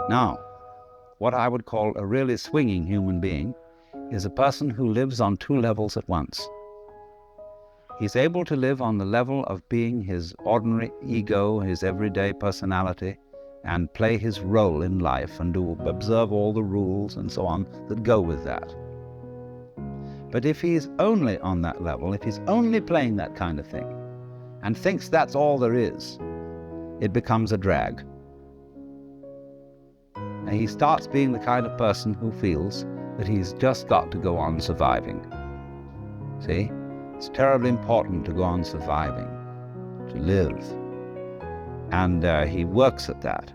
Now, what I would call a really swinging human being is a person who lives on two levels at once. He's able to live on the level of being his ordinary ego, his everyday personality, and play his role in life and observe all the rules and so on that go with that. But if he's only on that level, if he's only playing that kind of thing, and thinks that's all there is, it becomes a drag. And he starts being the kind of person who feels that he's just got to go on surviving. See? It's terribly important to go on surviving, to live. And he works at that.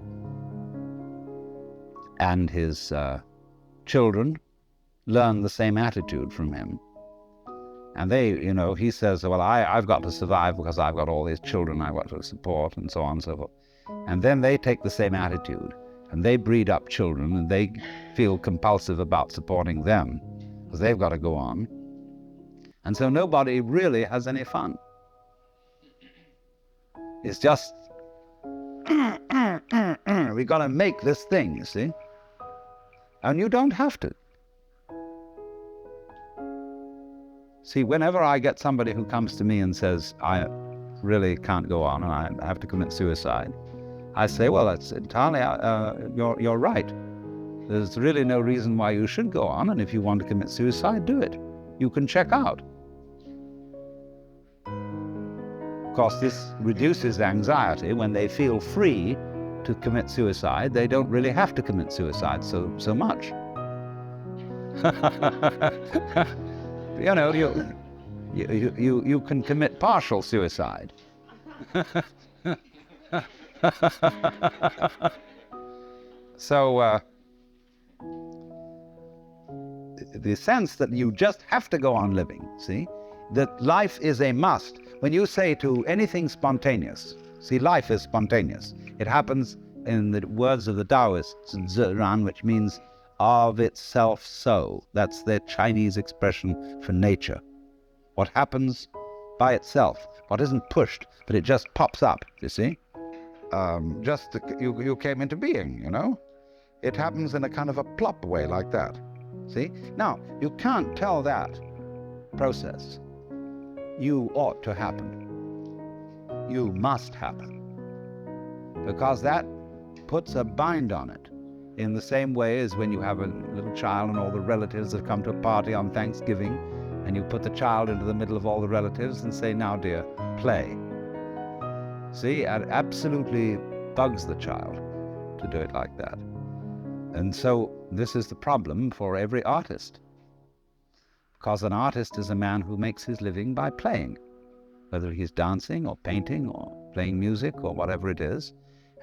And his children learn the same attitude from him. And they, he says, well, I've got to survive because I've got all these children I've got to support and so on and so forth. And then they take the same attitude and they breed up children and they feel compulsive about supporting them because they've got to go on. And so nobody really has any fun. It's just, we've got to make this thing, you see? And you don't have to. See, whenever I get somebody who comes to me and says, I really can't go on and I have to commit suicide, I say, well, that's entirely, you're right. There's really no reason why you should go on, and if you want to commit suicide, do it. You can check out. Of course, this reduces anxiety. When they feel free to commit suicide, they don't really have to commit suicide so much. You can commit partial suicide. So the sense that you just have to go on living, see, that life is a must. When you say to anything spontaneous, see, life is spontaneous. It happens, in the words of the Taoists, Ziran, which means of itself so. That's their Chinese expression for nature. What happens by itself, what isn't pushed, but it just pops up, you see? You came into being, It happens in a kind of a plop way like that, see? Now, you can't tell that process, you ought to happen. You must happen. Because that puts a bind on it. In the same way as when you have a little child and all the relatives have come to a party on Thanksgiving, and you put the child into the middle of all the relatives and say, now dear, play. See, it absolutely bugs the child to do it like that. And so this is the problem for every artist. Because an artist is a man who makes his living by playing, whether he's dancing or painting or playing music or whatever it is.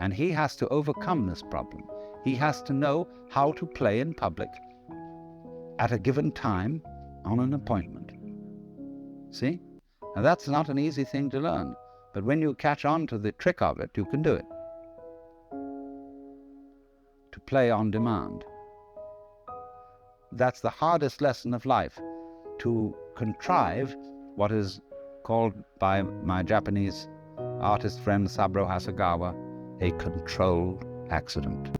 And he has to overcome this problem. He has to know how to play in public at a given time on an appointment. See? Now that's not an easy thing to learn, but when you catch on to the trick of it, you can do it. To play on demand. That's the hardest lesson of life, to contrive what is called by my Japanese artist friend Saburo Hasegawa a controlled accident.